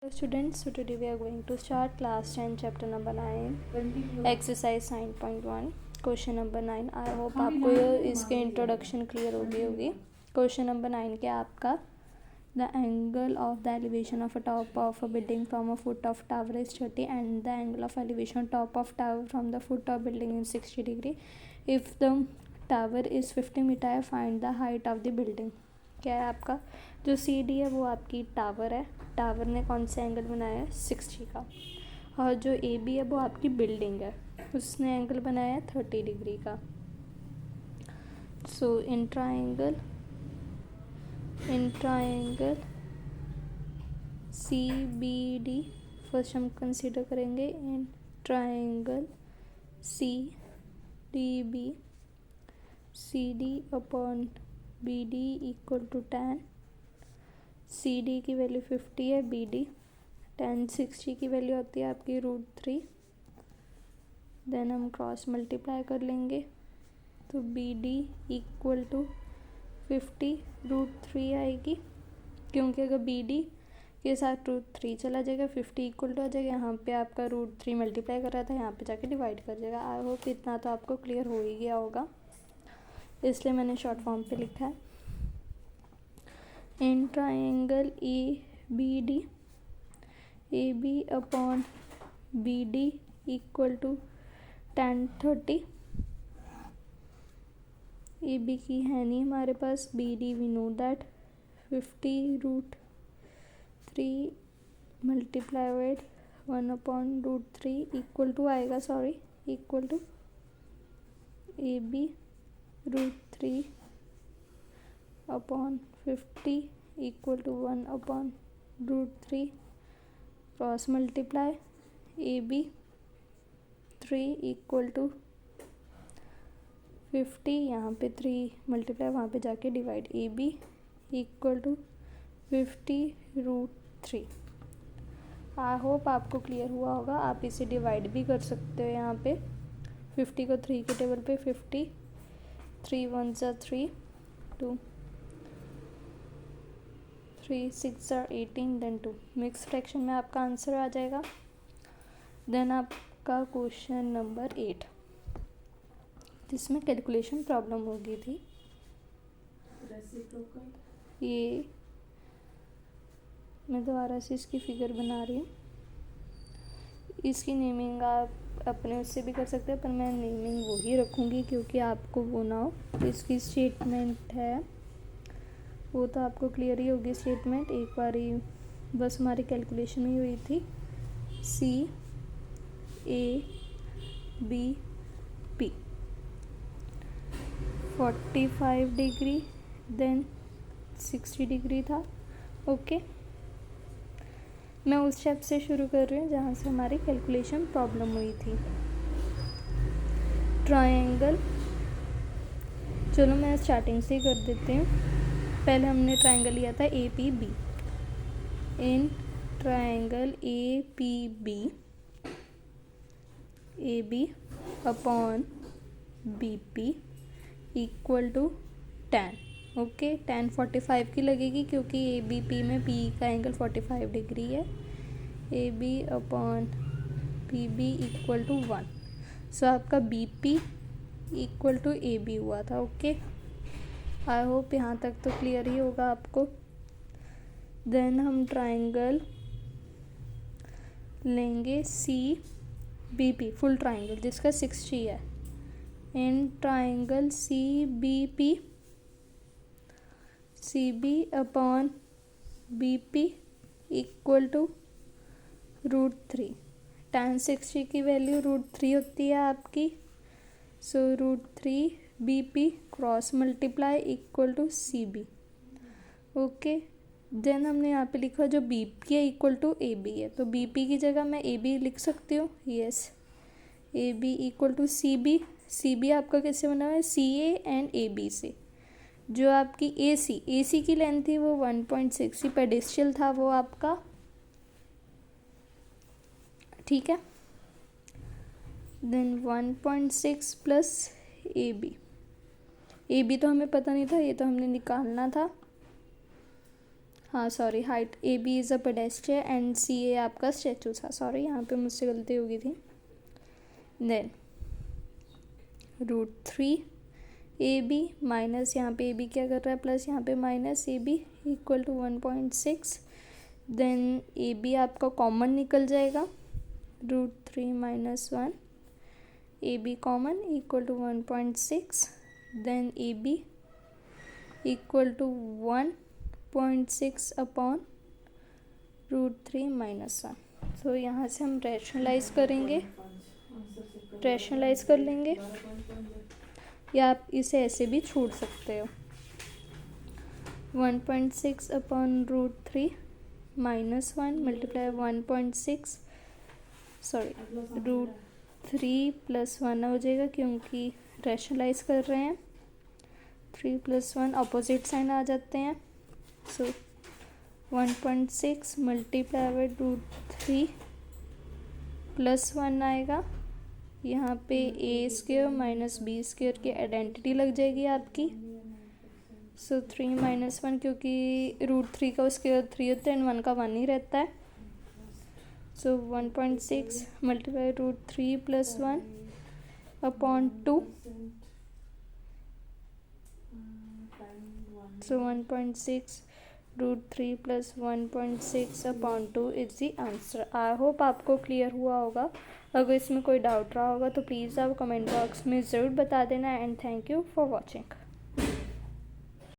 Hello students, so today we are going to start class 10 chapter number 9 exercise 9.1 question number 9। I hope आपको इसके introduction clear हो गई होगी। Question number 9 क्या आपका the angle of the elevation of a top of a building from a foot of tower is 30 and the angle of elevation top of tower from the foot of building is 60 degree. If the tower is 50 metre find the height of the building. क्या है आपका जो C D है वो आपकी tower है। Tower ने कौन सा एंगल बनाया है 60 का। और जो ए बी है वो आपकी बिल्डिंग है, उसने एंगल बनाया है 30 डिग्री का। So in triangle C B D first हम कंसीडर करेंगे। In triangle C D B C D upon B D equal to tan। C D की वैल्यू 50 है, बी डी tan 60 की वैल्यू आती है आपकी √3। देन हम क्रॉस मल्टीप्लाई कर लेंगे तो बी डी इक्वल टू 50 √3 आएगी, क्योंकि अगर बी डी के साथ √3 चला जाएगा 50 इक्वल टू आ जाएगा। यहाँ पे आपका √3 मल्टीप्लाई कर रहा था, यहाँ पे जाके डिवाइड कर जाएगा। आई होप इतना तो आपको क्लियर हो ही गया होगा, इसलिए मैंने शॉर्ट फॉर्म पे लिखा है। In triangle A B upon B D equal to tan 30। A B की है नहीं हमारे पास, B D we know that 50 √3 multiply with 1/√3 equal to आएगा, equal to A B √3 upon 50 equal to 1/√3 cross multiply A B 3 equal to 50, यहाँ पे 3 multiply वहाँ पे जाके divide, A B equal to 50 √3। I hope आपको क्लियर हुआ होगा। आप इसे डिवाइड भी कर सकते हो। यहाँ पे 50 को 3 के टेबल पे 50 3 1 ज़ा 3 2 3 6 ज़ा 18 देन 2 मिक्स फ्रैक्शन में आपका आंसर आ जाएगा। देन आपका क्वेश्चन नंबर 8 जिसमें कैलकुलेशन प्रॉब्लम हो गई थी। ये मैं दोबारा से इसकी फिगर बना रही हूँ। इसकी नेमिंग आप अपने उससे भी कर सकते हैं, पर मैं नेमिंग वही रखूँगी क्योंकि आपको वो ना हो। तो इसकी स्टेटमेंट है वो तो आपको क्लियर ही होगी। स्टेटमेंट एक बार ही बस हमारी कैलकुलेशन ही हुई थी। C A B P 45 degree then 60 degree था। ओके, मैं उस स्टेप से शुरू कर रही हूँ जहाँ से हमारी कैलकुलेशन प्रॉब्लम हुई थी। ट्रायंगल, चलो मैं स्टार्टिंग से ही कर देती हूँ। पहले हमने ट्रायंगल लिया था A P B. In triangle A B upon B P equal to tan। Okay, tan 45 की लगेगी क्योंकि ए बी पी में पी का एंगल 45 डिग्री है। A B upon P B equal to 1। So आपका B P equal to A B हुआ था। Okay, I hope यहाँ तक तो क्लियर ही होगा आपको। देन हम ट्राइंगल लेंगे C B P full triangle जिसका 60 है। In triangle C B upon B P equal to √3। tan 60 की वैल्यू √3 होती है आपकी। So √3 B P cross multiply equal to C B. Okay, then हमने यहाँ पे लिखा जो बी पी है इक्वल टू ए बी है, तो बी पी की जगह मैं ए बी लिख सकती हूँ। Yes, A B equal to C B. C B आपका कैसे बना हुआ है, सी ए एंड ए बी से। जो आपकी ए सी की लेंथ थी वो 1.6 ही पेडिस्टल था वो आपका, ठीक है। देन 1.6 प्लस ए बी तो हमें पता नहीं था, ये तो हमने निकालना था। हाँ sorry, height A B is a pedestrian and C A आपका स्टैचू था, सॉरी यहाँ पे मुझसे गलती हो गई थी। देन √3 ए बी माइनस यहाँ पे ए बी क्या कर रहा है प्लस यहाँ पे minus A B equal to 1.6। Then A B आपका कॉमन निकल जाएगा, √3 minus 1 A B common equal to 1.6। Then A B equal to 1.6 upon √3 minus 1। तो यहाँ से हम रैशनलाइज करेंगे, रैशनलाइज कर लेंगे, या आप इसे ऐसे भी छोड़ सकते हो। 1.6 upon √3 minus 1 multiply 1.6 sorry √3 plus 1 हो जाएगा क्योंकि रैशनलाइज कर रहे हैं। 3 + 1 अपोजिट साइन आ जाते हैं, सो 1.6 मल्टीप्लाई बाई √3 प्लस 1 आएगा। यहाँ पे a² माइनस b² की आइडेंटिटी लग जाएगी आपकी। सो 3 माइनस 1 क्योंकि √3 का स्क्वायर 3 होता है एंड 1 का 1 ही रहता है। सो 1.6 multiply √3 plus 1 upon 2। So 1.6 √3 plus 1.6 upon 2 is the answer. I hope आपको क्लियर हुआ होगा। अगर इसमें कोई डाउट रहा होगा तो प्लीज़ आप कमेंट बॉक्स में ज़रूर बता देना and thank you for watching.